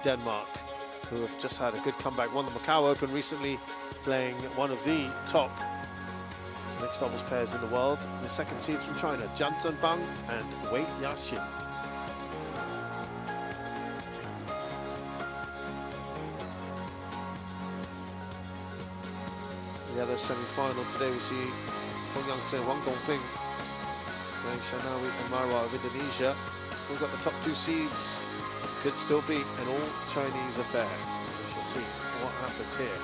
Denmark, who have just had a good comeback, won the Macau Open recently, playing one of the top mixed doubles pairs in the world. The second seeds from China, Jiang and Wei Yaxin. The other semi-final today, we see Christiansen, Wang Dongping playing Shanawi and Marwa of Indonesia. Still got the top two seeds. Could still be an all-Chinese affair. We shall see what happens here.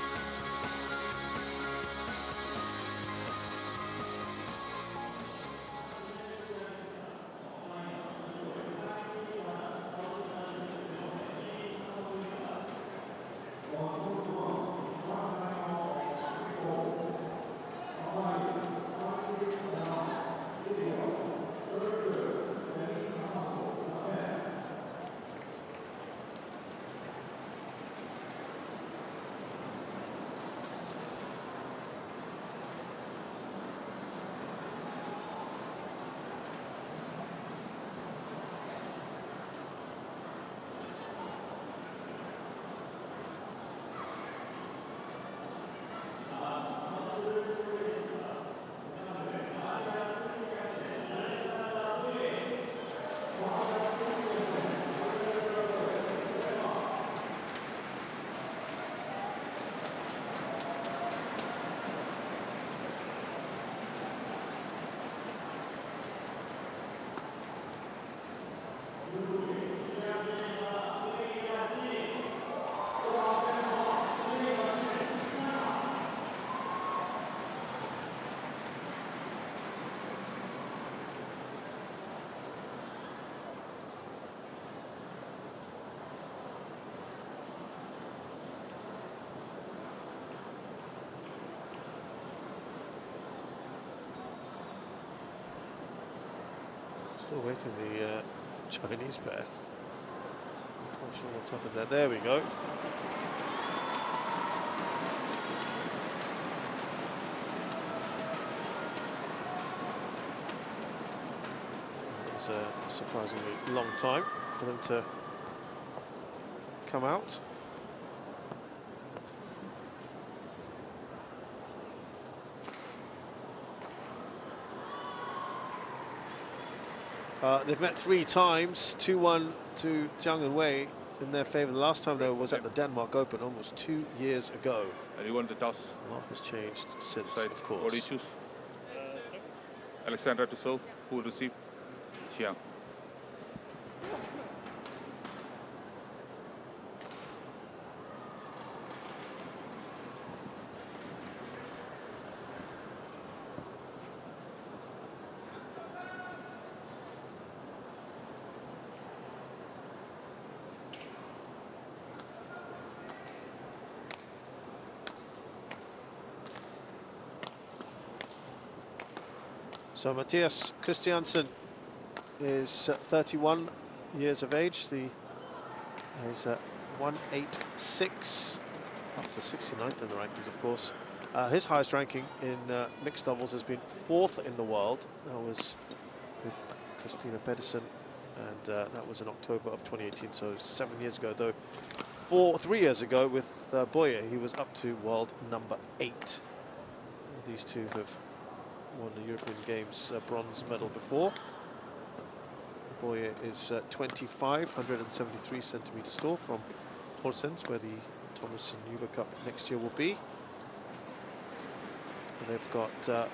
Still waiting the Chinese pair. Not sure what's happened there. There we go. It was a surprisingly long time for them to come out. They've met 3 times, 2-1 to Jiang and Wei in their favour. The last time, though, was at the Denmark Open almost 2 years ago. And you want the toss? A lot has changed since, Side. of course. What do you choose? Alexandra to serve, who will receive? Jiang. So Mathias Christiansen is 31 years of age. He's 186, up to 69th in the rankings, of course. His highest ranking in mixed doubles has been 4th in the world. That was with Christina Pedersen, and that was in October of 2018, so 7 years ago. Though 3 years ago with Bøje, he was up to world number 8. These two have won the European Games bronze medal before. Bøje is 25, 173 centimeters tall, from Horsens, where the Thomas and Uber Cup next year will be. And they've got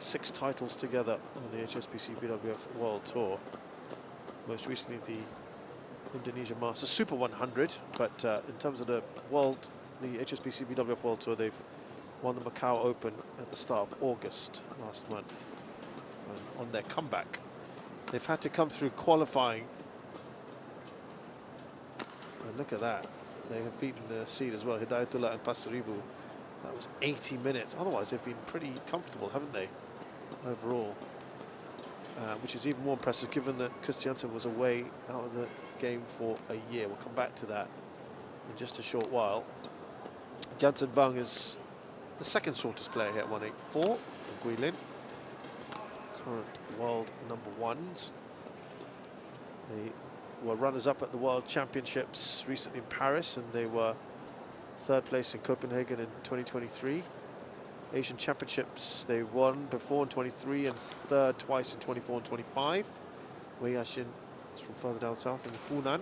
6 titles together on the HSBC BWF World Tour. Most recently the Indonesia Masters Super 100, but in terms of the HSBC BWF World Tour, they've won the Macau Open at the start of August last month. And on their comeback, they've had to come through qualifying. And look at that. They have beaten the seed as well, Hidayatullah and Pasaribu. That was 80 minutes. Otherwise, they've been pretty comfortable, haven't they, overall? Which is even more impressive given that Christiansen was away out of the game for a year. We'll come back to that in just a short while. Jansen Bang is the second shortest player here at 184 from Guilin. Current world #1s. They were runners-up at the World Championships recently in Paris, and they were third place in Copenhagen in 2023. Asian Championships they won before in 23 and third twice in 24 and 25. Wei Yashin is from further down south in Hunan.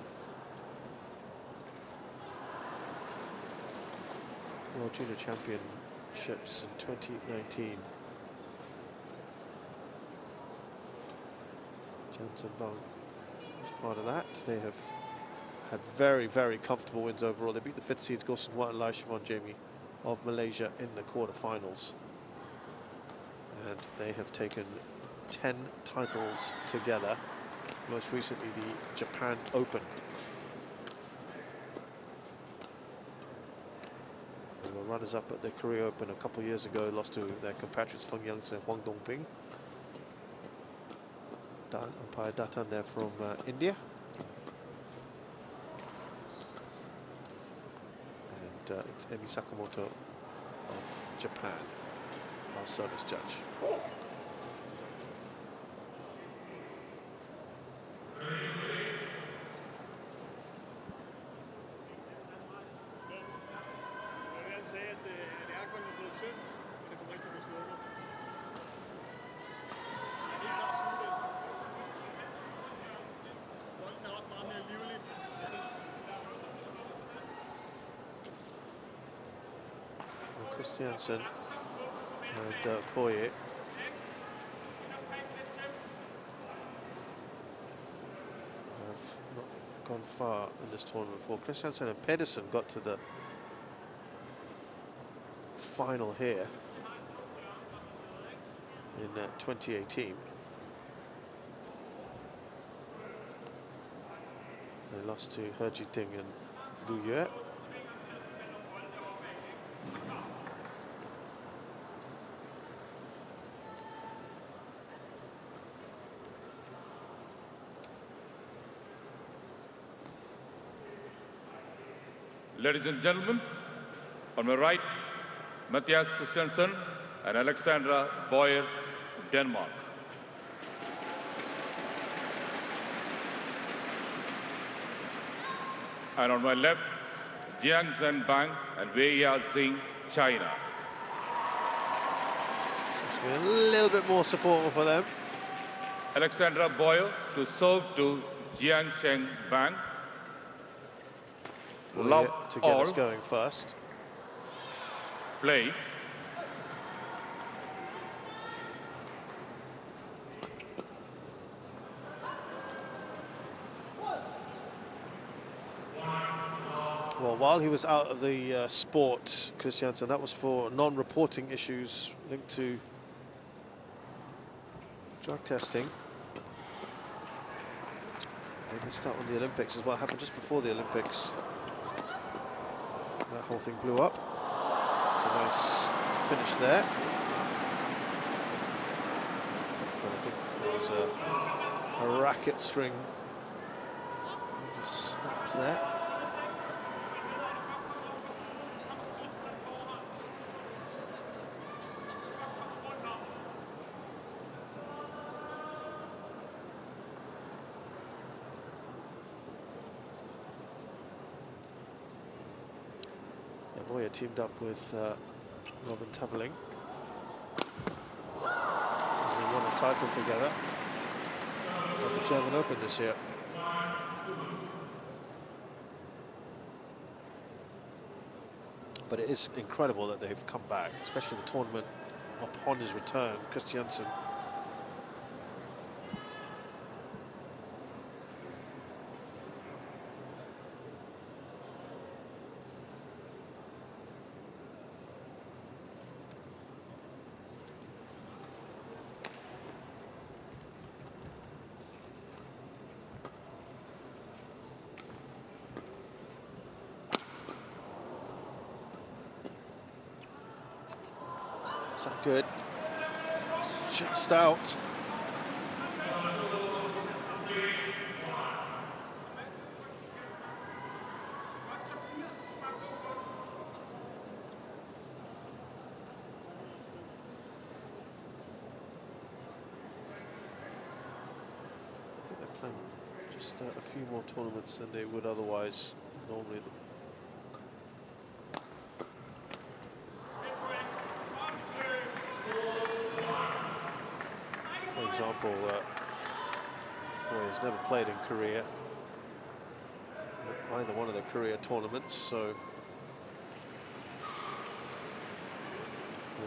World Junior Championships in 2019. Jansen Bang was part of that. They have had very, very comfortable wins overall. They beat the fifth seeds Gosen Wat and Lai Siobhan Jamie of Malaysia in the quarterfinals. And they have taken 10 titles together, most recently the Japan Open. They were runners-up at the Korea Open a couple of years ago, lost to their compatriots Feng Yang and Huang Dongping. Umpire Datan there from India. And it's Emi Sakamoto of Japan, our service judge. Christiansen and Bøje have not gone far in this tournament before. Christiansen and Pedersen got to the final here in 2018. They lost to He Jiting and Lu Yue. Ladies and gentlemen, on my right, Mathias Christiansen and Alexandra Bøje, Denmark. And on my left, Jiang Bang and Wei Yashin, China. Seems to be a little bit more support for them. Alexandra Bøje to serve to Jiang Bang. Love to get all. us going first. Play. Well, while he was out of the sport, Christiansen, that was for non-reporting issues linked to drug testing. Maybe start on the Olympics as well. It happened just before the Olympics. That whole thing blew up. It's a nice finish there. But I think there was a racket string. Just snaps there. Bøje teamed up with Robin Tabeling. They won a title together at the German Open this year. But it is incredible that they've come back, especially the tournament upon his return, Christiansen. Is that good? It's just out. I think they're playing just a few more tournaments than they would otherwise normally. For example, Bøje has never played in Korea, either one of the Korea tournaments, so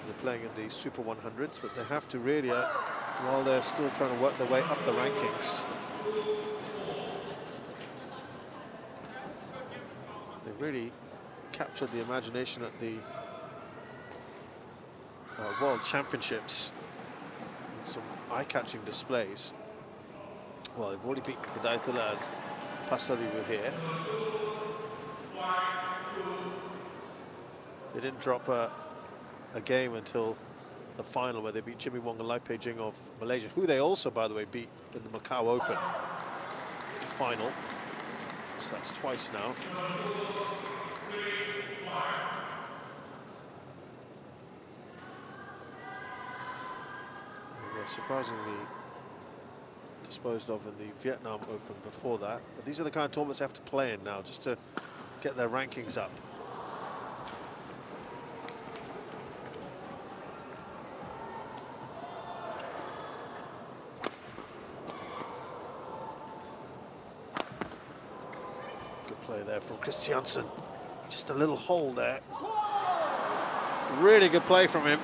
they're playing in the Super 100s, but they have to really, while they're still trying to work their way up the rankings, they really captured the imagination at the World Championships with some eye-catching displays. Well, they've already beaten Badminton and Pasari were here. They didn't drop a game until the final, where they beat Jimmy Wong and Lai Pei-jing of Malaysia, who they also, by the way, beat in the Macau Open final. So that's twice now. They were surprisingly disposed of in the Vietnam Open before that. But these are the kind of tournaments they have to play in now, just to get their rankings up. Good play there from Christiansen. Just a little hole there. Really good play from him.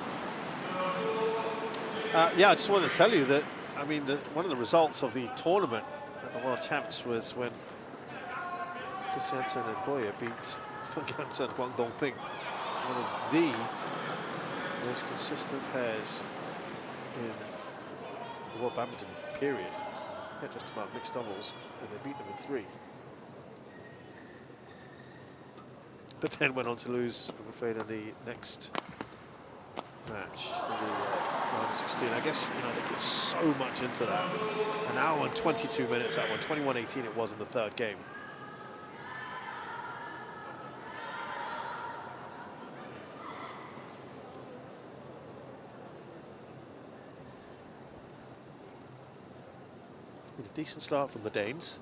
Yeah, I just wanted to tell you that, I mean, one of the results of the tournament at the World Champs was when Christiansen and Bøje beat Feng-Yansen and Guang Dongping, one of the most consistent pairs in the World Badminton period. Forget just about mixed doubles, and they beat them in 3. But then went on to lose, I'm afraid, in the next match, in the round of 16. I guess, you know, they put so much into that. An hour and 22 minutes, that one. 21-18 it was in the 3rd game. It's been a decent start from the Danes.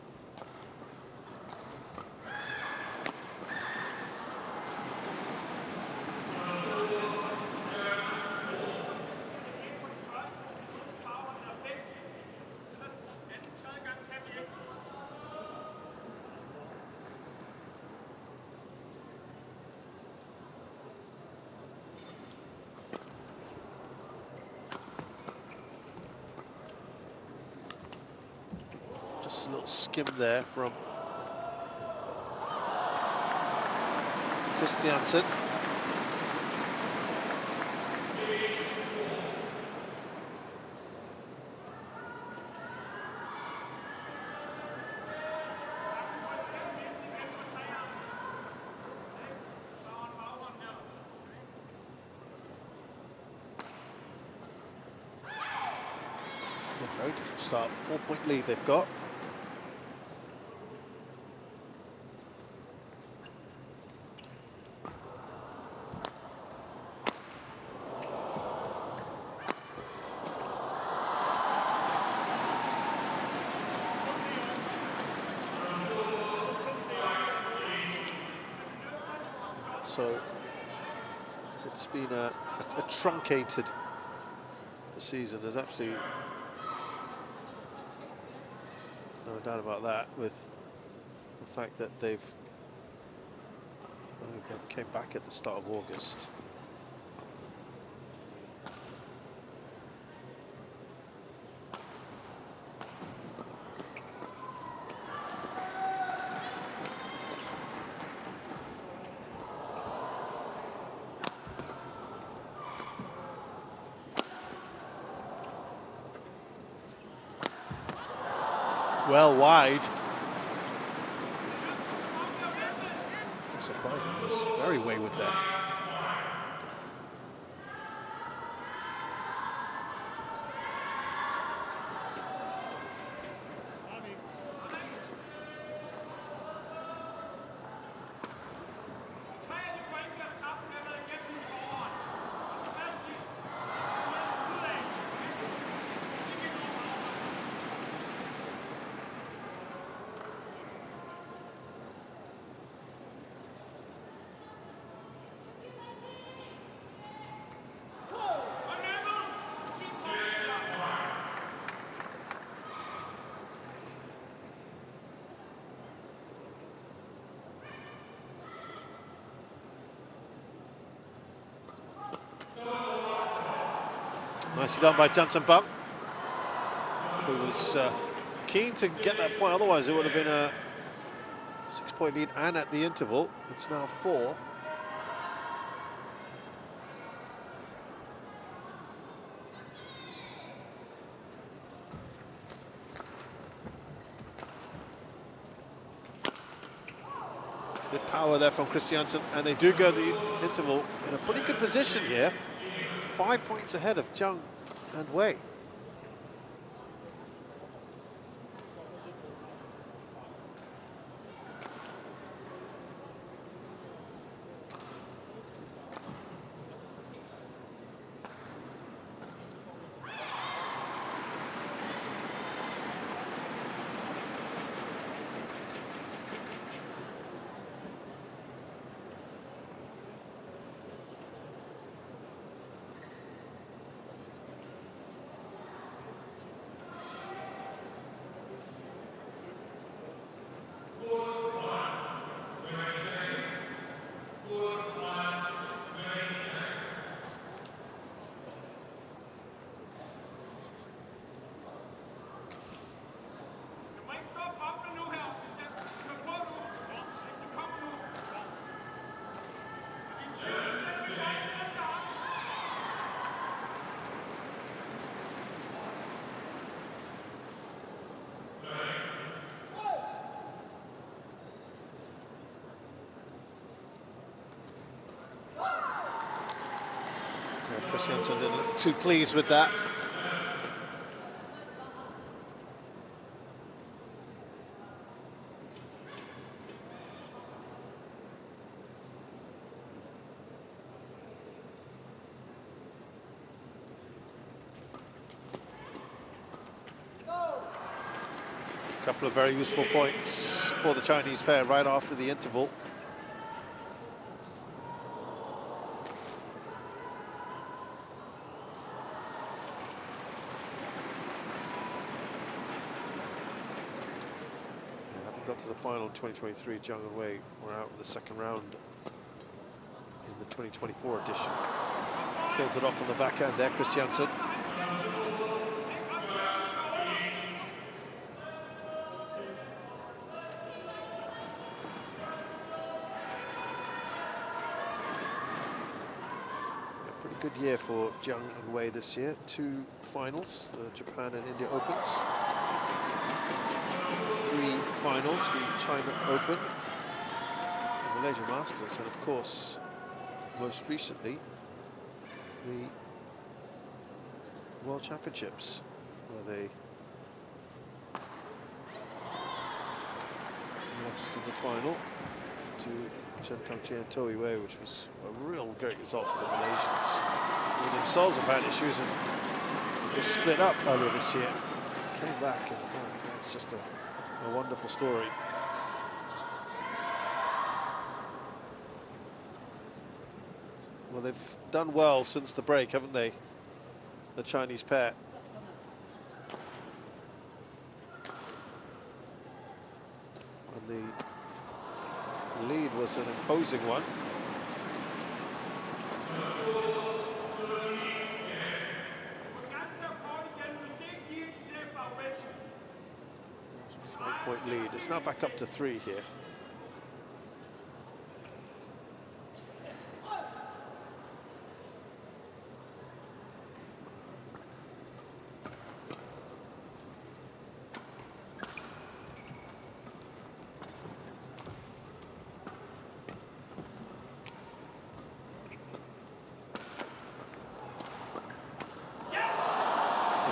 A little skim there from Christiansen. Very different start, 4-point lead they've got. So it's been a truncated season. There's absolutely no doubt about that, with the fact that they came back at the start of August. Well wide. Surprising, it was very wayward there. Nicely done by Jansen Bang, who was keen to get that point, otherwise it would have been a 6-point lead, and at the interval, it's now 4. Good power there from Christiansen, and they do go the interval in a pretty good position here. 5 points ahead of Jiang and Wei. Christiansen didn't look too pleased with that. A couple of very useful points for the Chinese pair right after the interval. Got to the final in 2023, Jiang and Wei were out in the second round in the 2024 edition. Kills it off on the backhand there, Christiansen. A pretty good year for Jiang and Wei this year. 2 finals, the Japan and India Opens. 3 finals, the China Open, the Malaysia Masters, and of course, most recently, the World Championships, where they lost in the final to Chen Tongqi and Toei Wei, which was a real great result for the Malaysians. They themselves have had issues and they split up earlier this year. Came back, and it's just a wonderful story. Well, they've done well since the break, haven't they? The Chinese pair. And the lead was an imposing one. Point lead. It's now back up to 3 here.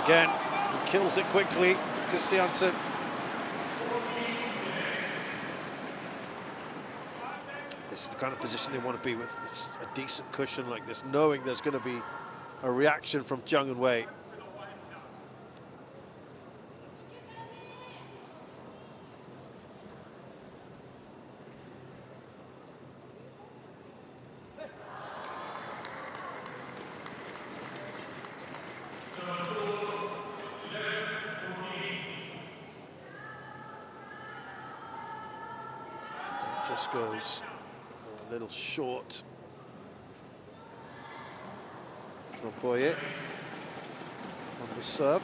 Again, he kills it quickly, Christiansen. This is the kind of position they want to be with. It's a decent cushion like this, knowing there's going to be a reaction from Jiang and Wei. Just goes a little short from Bøje. on the serve.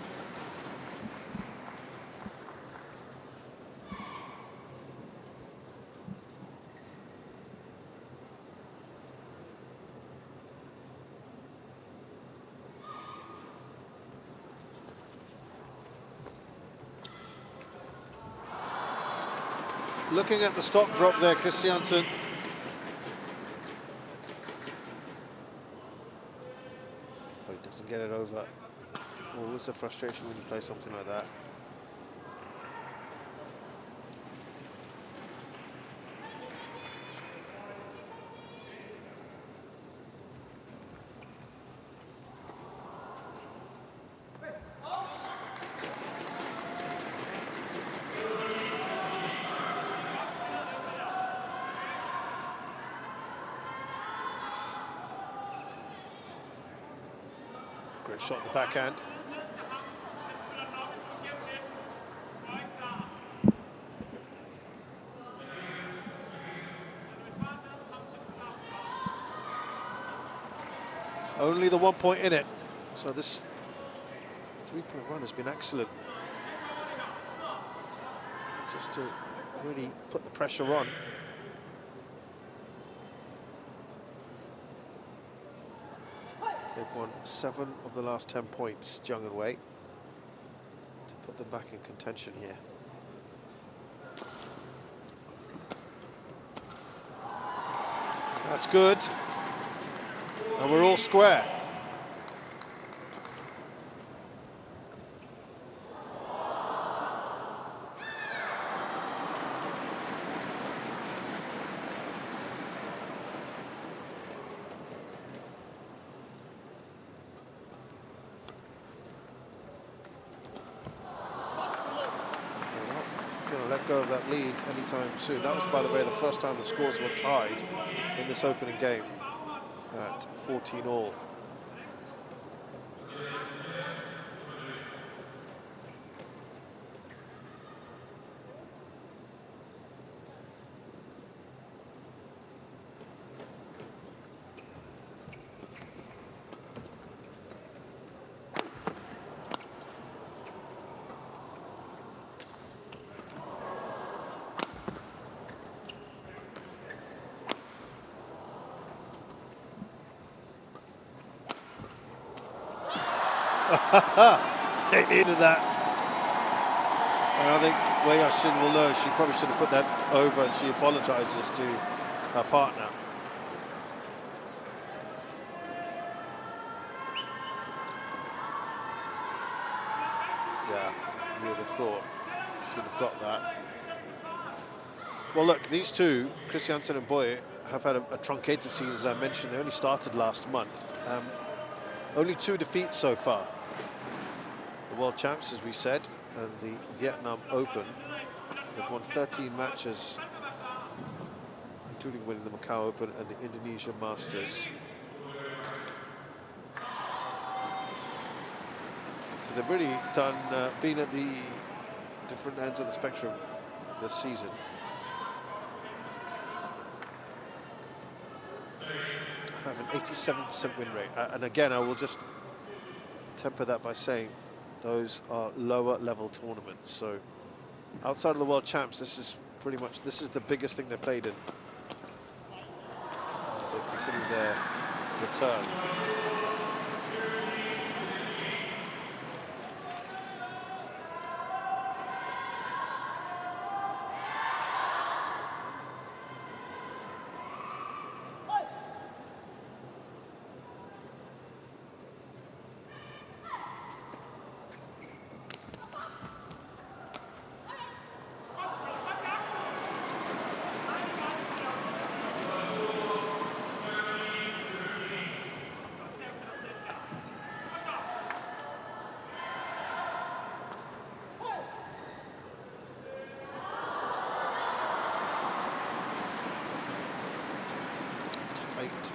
Looking at the stop drop there, Christiansen. Oh, he doesn't get it over. Always a frustration when you play something like that. Great shot in the backhand. Only the 1 point in it. So this 3-point run has been excellent. Just to really put the pressure on. They've won 7 of the last 10 points, Jiang and Wei, to put them back in contention here. That's good. And we're all square. Let go of that lead anytime soon. That was, by the way, the first time the scores were tied in this opening game at 14-all. They needed that. And I think Wei Yashin will know she probably should have put that over, and she apologises to her partner. Yeah, you would have thought should have got that. Well, look, these two, Christiansen and Bøje, have had a truncated season, as I mentioned. They only started last month. Only 2 defeats so far. The World Champs, as we said, and the Vietnam Open. They've won 13 matches, including winning the Macau Open and the Indonesia Masters. So they've really done, been at the different ends of the spectrum this season. Have an 87% win rate. And again, I will just temper that by saying those are lower level tournaments. So outside of the World Champs, this is pretty much, this is the biggest thing they've played in as they continue their return.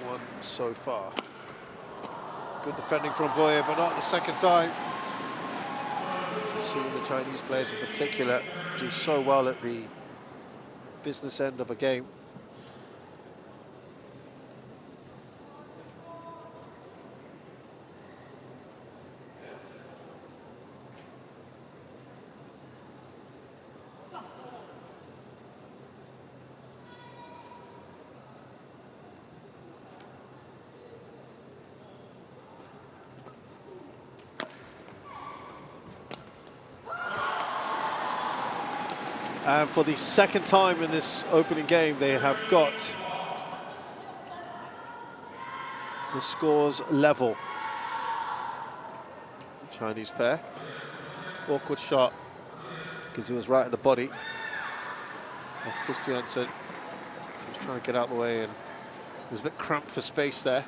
One so far. Good defending from Bøje, but not the second time. We've seen the Chinese players in particular do so well at the business end of a game. And for the second time in this opening game, they have got the scores level. Chinese pair. Awkward shot, because he was right in the body of Christiansen. He was trying to get out of the way, and it was a bit cramped for space there.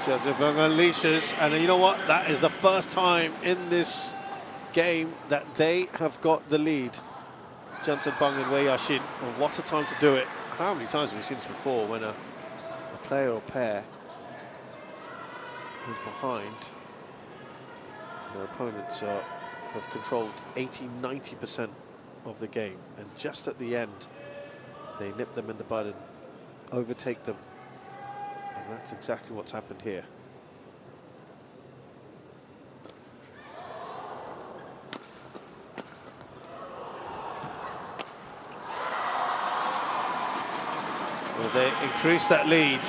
Sudirman unleashes, and you know what? That is the first time in this game that they have got the lead. Sudirman and Wei Yashin, and what a time to do it. How many times have we seen this before, when a player or pair is behind, their opponents have controlled 80–90% of the game, and just at the end they nip them in the bud and overtake them. And that's exactly what's happened here. Well, they increase that lead.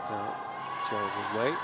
Now, Jiang Wei.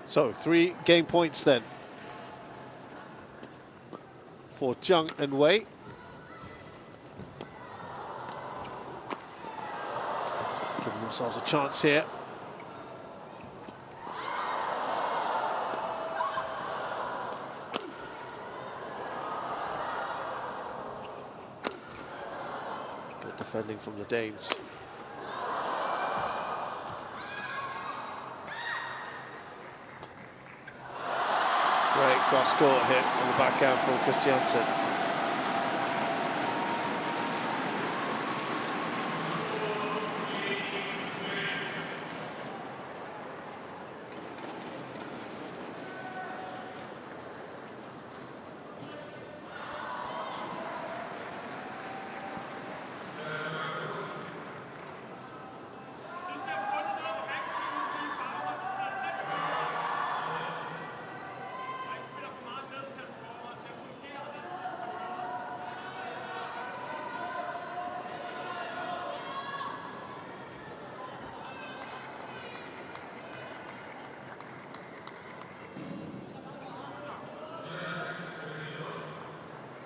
So 3 game points then for Jiang and Wei. Giving themselves a chance here. Good defending from the Danes. Great cross-court hit on the backhand from Christiansen.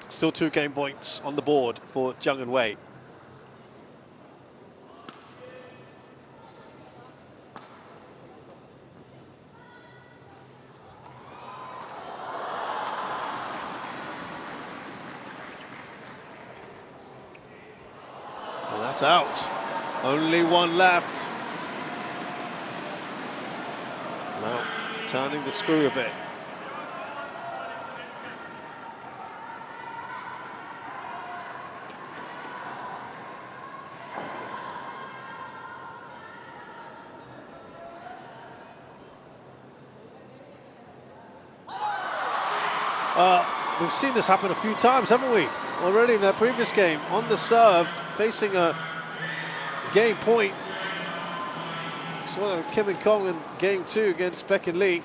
Still 2 game points on the board for Jiang and Wei. And that's out. Only 1 left. Now turning the screw a bit. We've seen this happen a few times, haven't we? Already in that previous game, on the serve, facing a game point. Saw Kim and Kong in game 2 against Beck and Lee.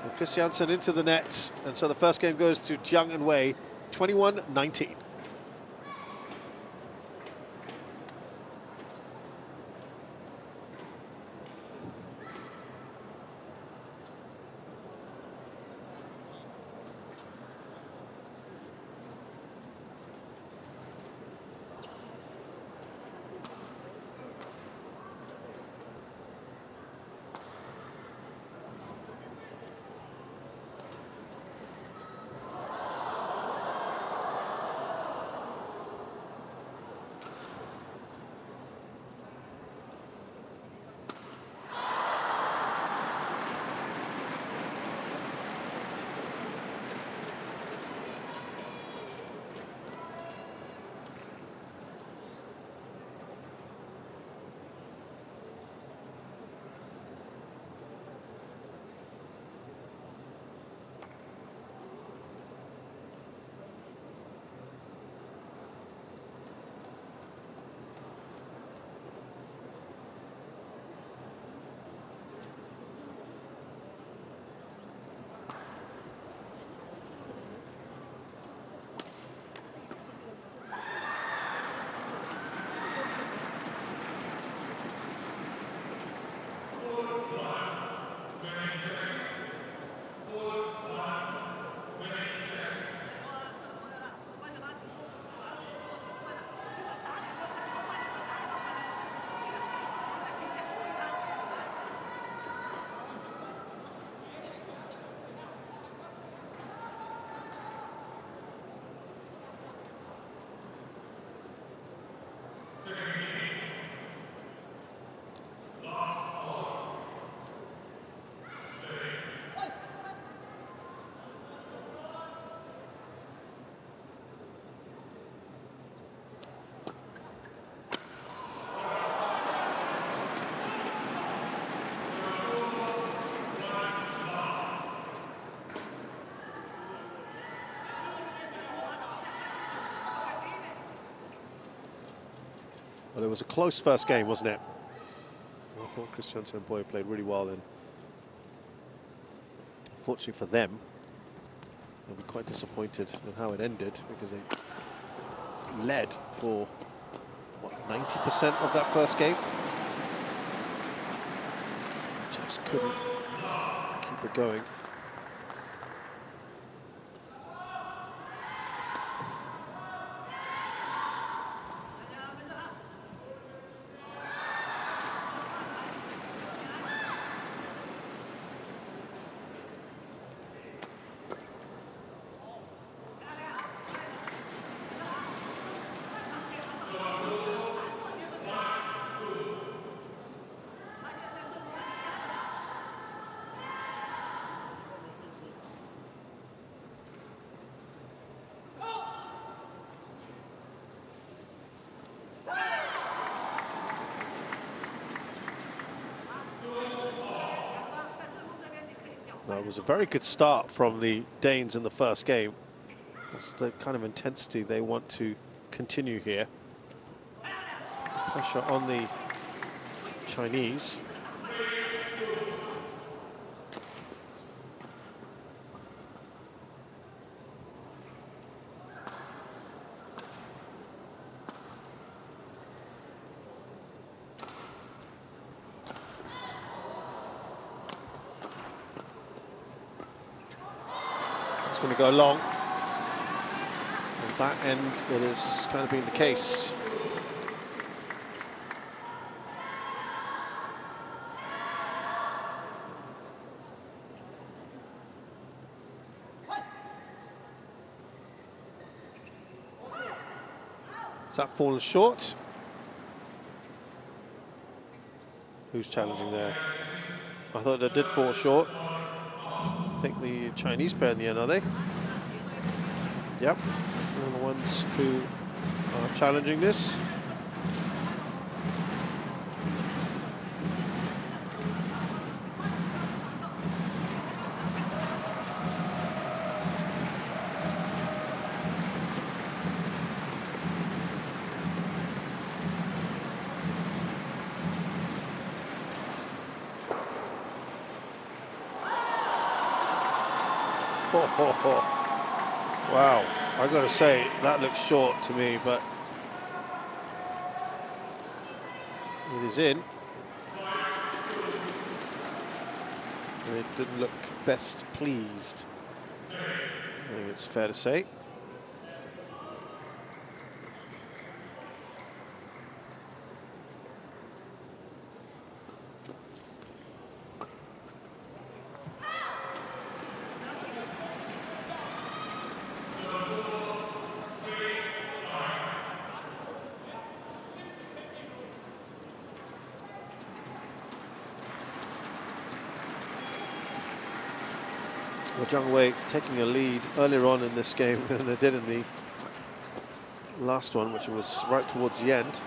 And Christiansen into the net, and so the first game goes to Jiang and Wei, 21-19. Well, it was a close first game, wasn't it? I thought Christiansen and Bøje played really well then. Fortunately for them, they'll be quite disappointed with how it ended, because they led for, what, 90% of that first game? Just couldn't keep it going. Well, it was a very good start from the Danes in the first game. That's the kind of intensity they want to continue here. Pressure on the Chinese. Going to go long. At that end, it has kind of been the case. Has that fallen short? Who's challenging there? I thought it did fall short. I think the Chinese pair in the end, are they? Yep, they're the ones who are challenging this. Wow, I got to say, that looks short to me, but it is in. They didn't look best pleased, I think it's fair to say. Jiang taking a lead earlier on in this game than they did in the last one, which was right towards the end.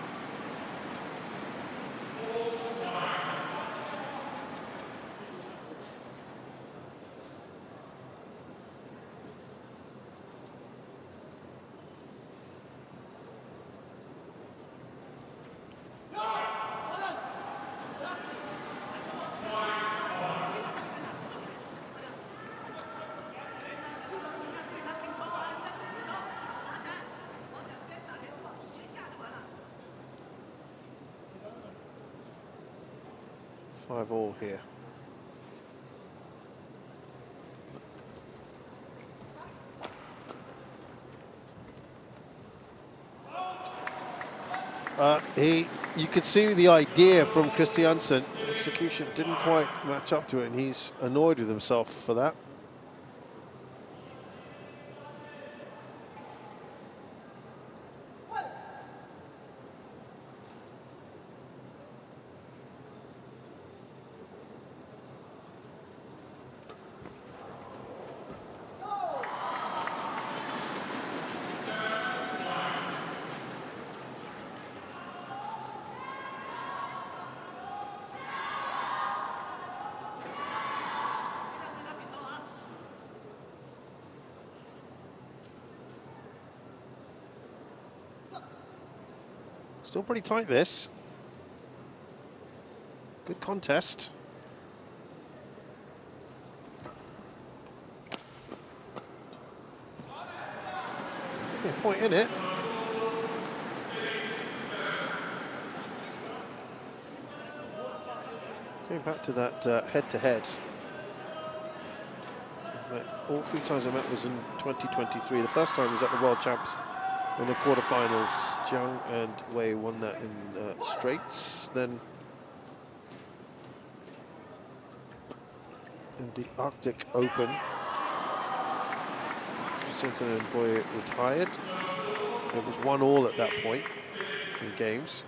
Five all here. You could see the idea from Christiansen. Execution didn't quite match up to it, and he's annoyed with himself for that. Still pretty tight, this. Good contest. A point in it. Going back to that head-to-head. All 3 times I met was in 2023. The first time was at the World Champs in the quarterfinals. Jiang and Bøje won that in straights. Then in the Arctic Open, Christiansen and Bøje retired. It was 1-1 at that point in games.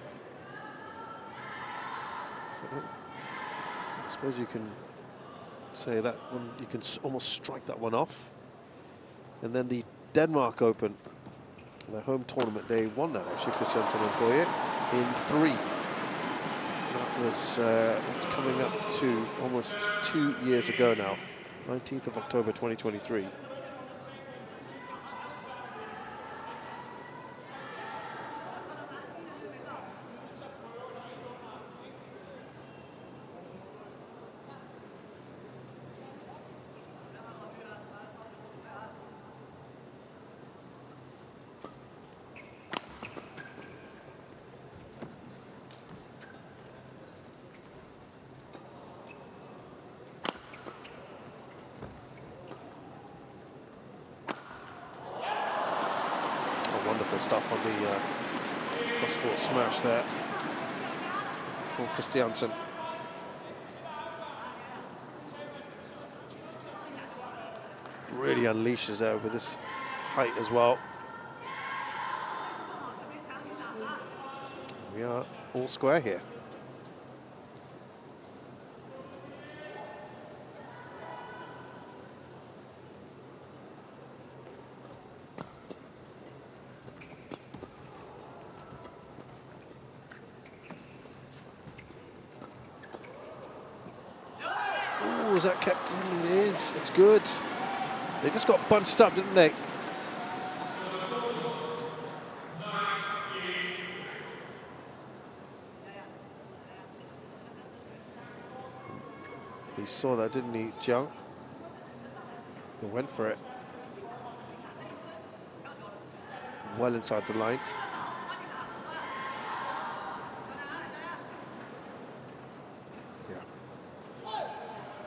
So I suppose you can say that one, you can almost strike that one off. And then the Denmark Open, the home tournament, they won that actually, Christiansen and Bøje, in 3. That was, it's coming up to almost 2 years ago now, 19th of October 2023. Wonderful stuff on the cross-court smash there for Christiansen. Really unleashes there with this height as well. We are all square here. Is that kept in? It is. It's good. They just got bunched up, didn't they? He saw that, didn't he, Jiang? He went for it. Well inside the line.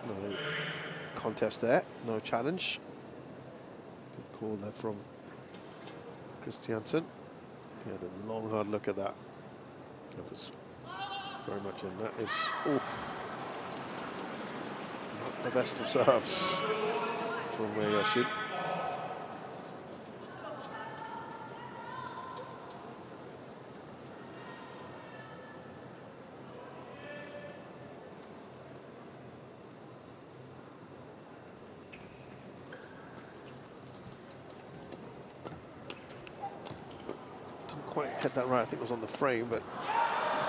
No contest there, no challenge. Good call there from Christiansen. He had a long, hard look at that. That was very much in. That is, oof, not the best of serves from Yashin. Quite hit that right, I think it was on the frame, but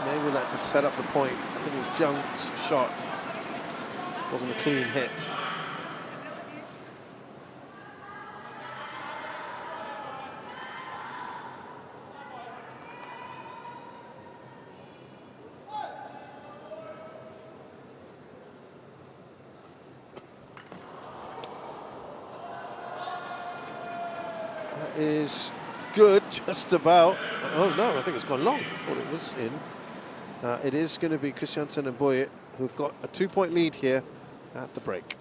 maybe that just set up the point. I think it was Jiang's shot. Wasn't a clean hit. That is good, just about. Oh no, I think it's gone long. I thought it was in. It is going to be Christiansen and Bøje who've got a 2-point lead here at the break.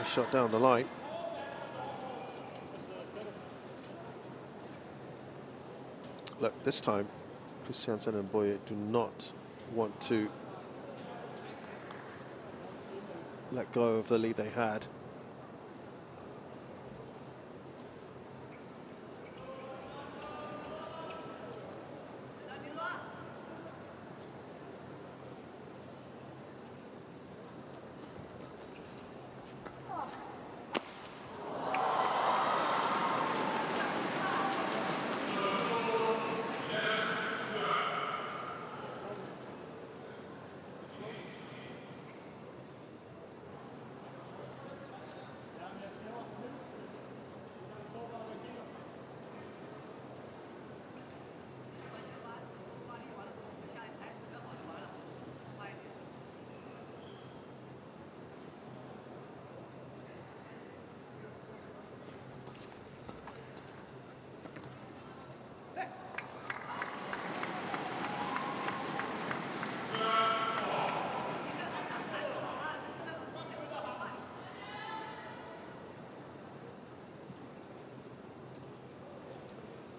Nice shot down the line. Look, this time, Christiansen and Bøje do not want to let go of the lead they had.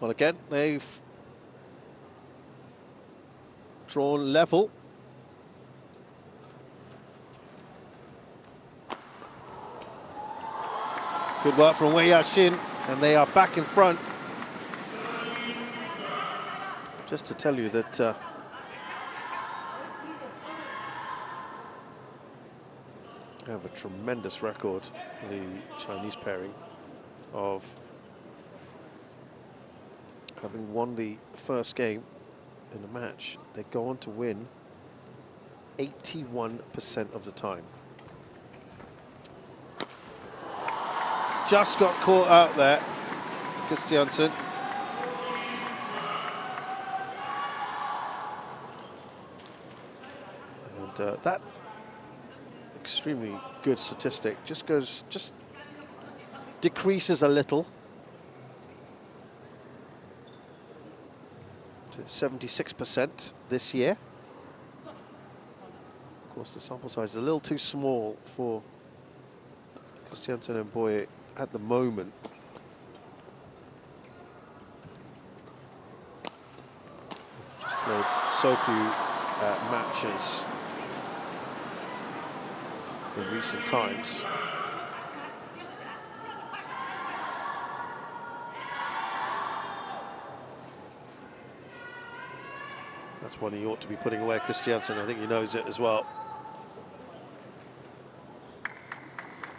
Well, again, they've drawn level. Good work from Jiang, and they are back in front. Just to tell you that they have a tremendous record, the Chinese pairing, of having won the first game in a match. They go on to win 81% of the time. Just got caught out there, Christiansen. And that extremely good statistic just decreases a little to 76% this year. Of course, the sample size is a little too small for Christiansen and Bøje at the moment. Just played so few matches in recent times. That's one he ought to be putting away, Christiansen. I think he knows it as well.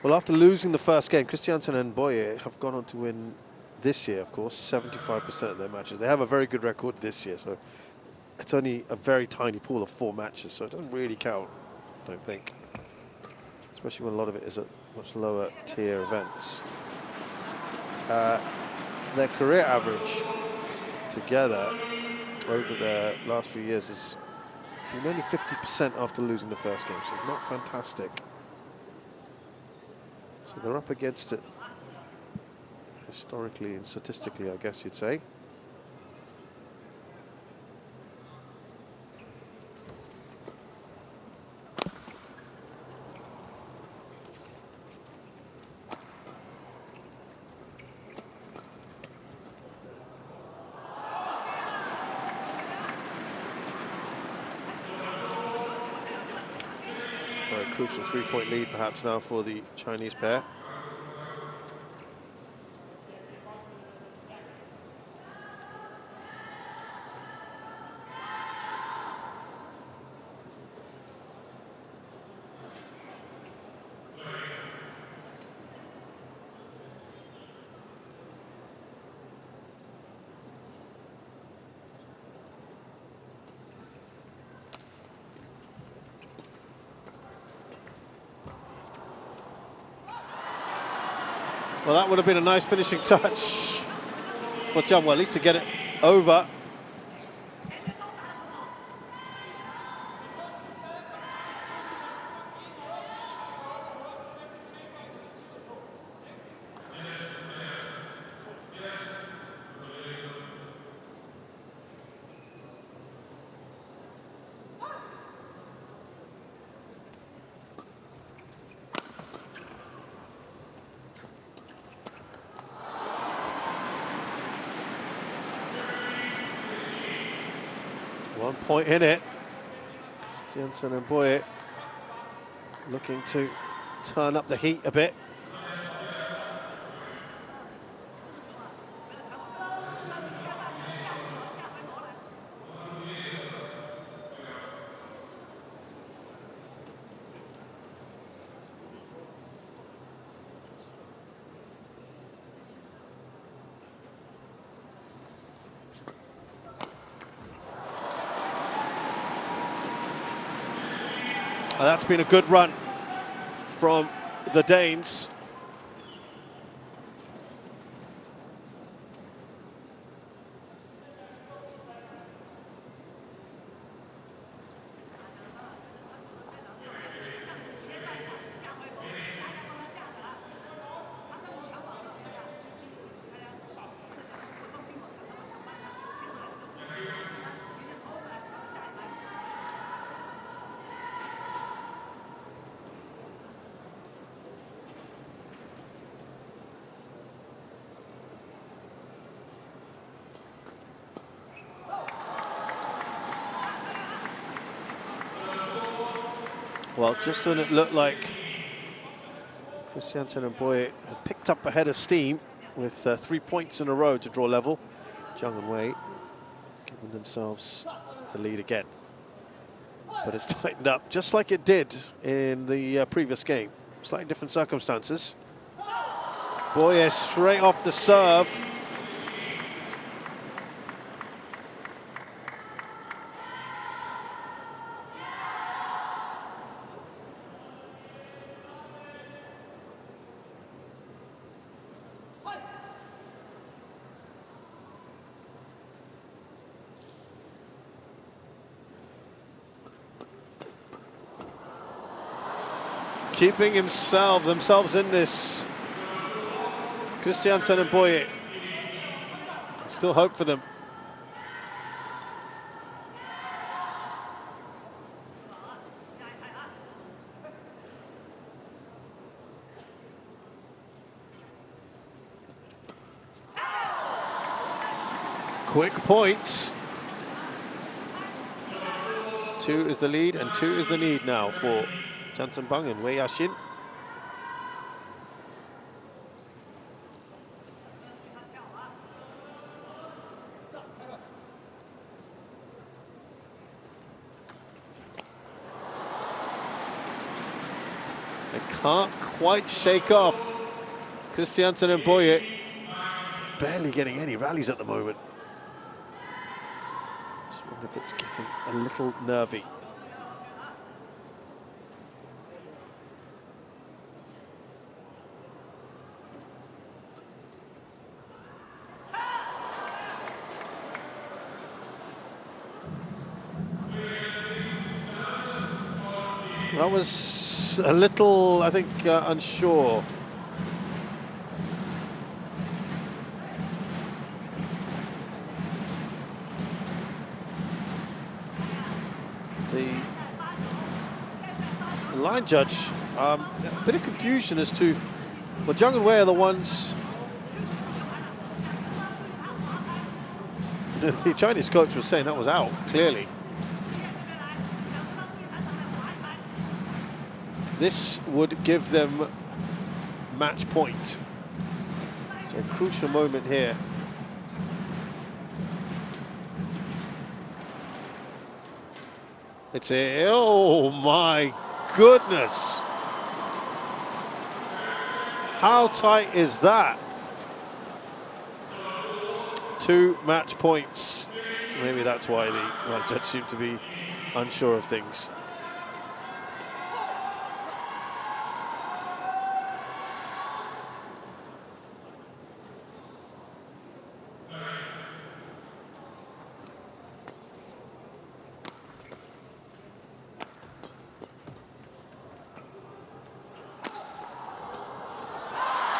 Well, after losing the first game, Christiansen and Bøje have gone on to win this year, of course, 75% of their matches. They have a very good record this year, so it's only a very tiny pool of 4 matches, so it doesn't really count, I don't think. Especially when a lot of it is at much lower tier events. Their career average together over the last few years has been only 50% after losing the first game, so not fantastic. So they're up against it historically and statistically, I guess you'd say. Very crucial 3-point lead perhaps now for the Chinese pair. Well, that would have been a nice finishing touch for Jiang, well, at least to get it over. 1 point in it. Christiansen and Bøje looking to turn up the heat a bit. That's been a good run from the Danes. Well, just when it looked like Christiansen and Bøje had picked up a head of steam with 3 points in a row to draw level, Jiang and Wei giving themselves the lead again. But it's tightened up just like it did in the previous game. Slightly different circumstances. Bøje straight off the serve. Keeping themselves in this. Christiansen and Bøje. Still hope for them. Quick points. 2 is the lead and 2 is the need now for Jansen Bang and Wei Yashin. They can't quite shake off Christiansen and Bøje. Barely getting any rallies at the moment. Just wonder if it's getting a little nervy. That was a little, I think, unsure. The line judge, a bit of confusion as to, well, Jiang and Wei are the ones. The Chinese coach was saying that was out, clearly. This would give them match point. So a crucial moment here. It's a, oh my goodness. How tight is that? 2 match points. Maybe that's why the judge seemed to be unsure of things.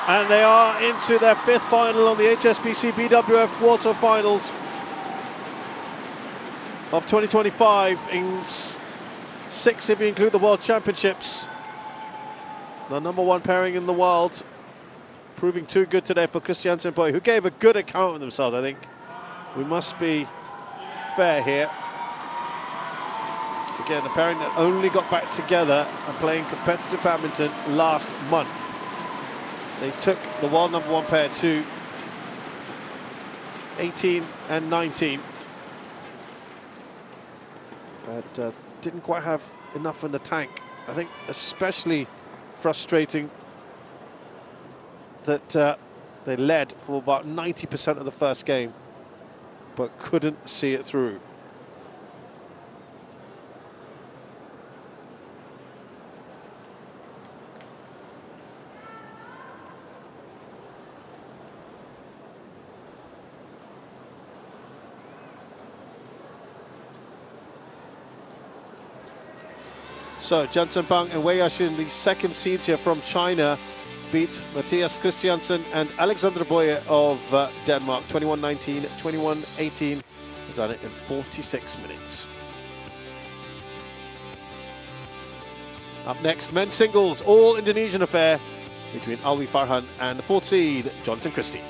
And they are into their 5th final on the HSBC BWF World Tour Finals of 2025, in 6 if you include the World Championships. The #1 pairing in the world, proving too good today for Christiansen and Bøje, who gave a good account of themselves, I think. We must be fair here. Again, a pairing that only got back together and playing competitive badminton last month. They took the world #1 pair to 18 and 19. But didn't quite have enough in the tank. I think especially frustrating that they led for about 90% of the first game, but couldn't see it through. So Jiang and Wei Yashin, the second seeds here from China, beat Matthias Christiansen and Alexander Bøje of Denmark, 21-19, 21-18. They've done it in 46 minutes. Up next, men's singles, all Indonesian affair between Alwi Farhan and the fourth seed, Jonathan Christie.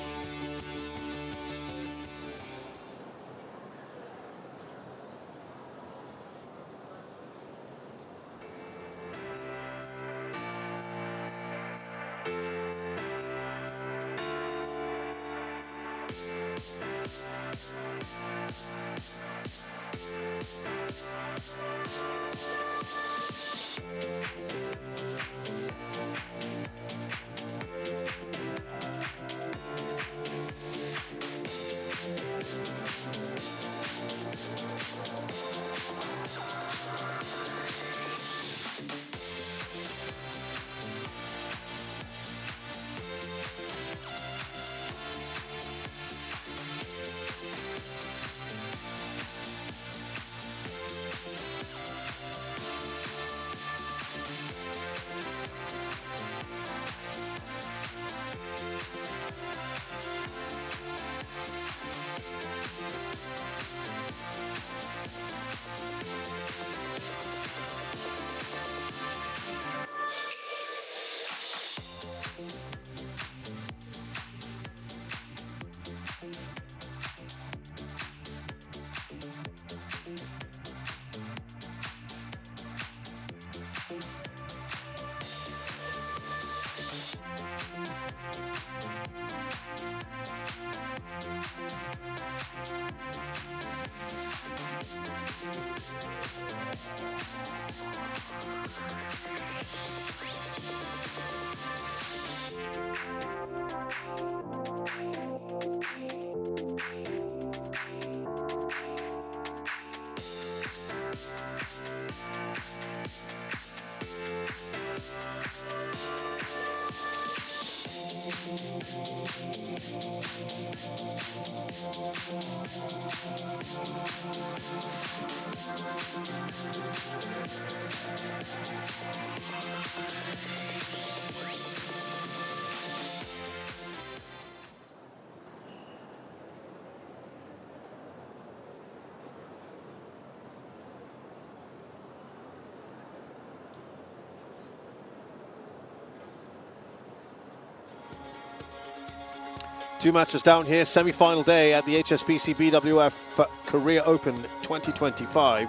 Two matches down here, semi-final day at the HSBC BWF Korea Open 2025.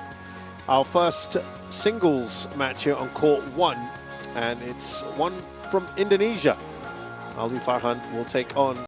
Our first singles match here on court 1, and it's one from Indonesia. Alwi Farhan will take on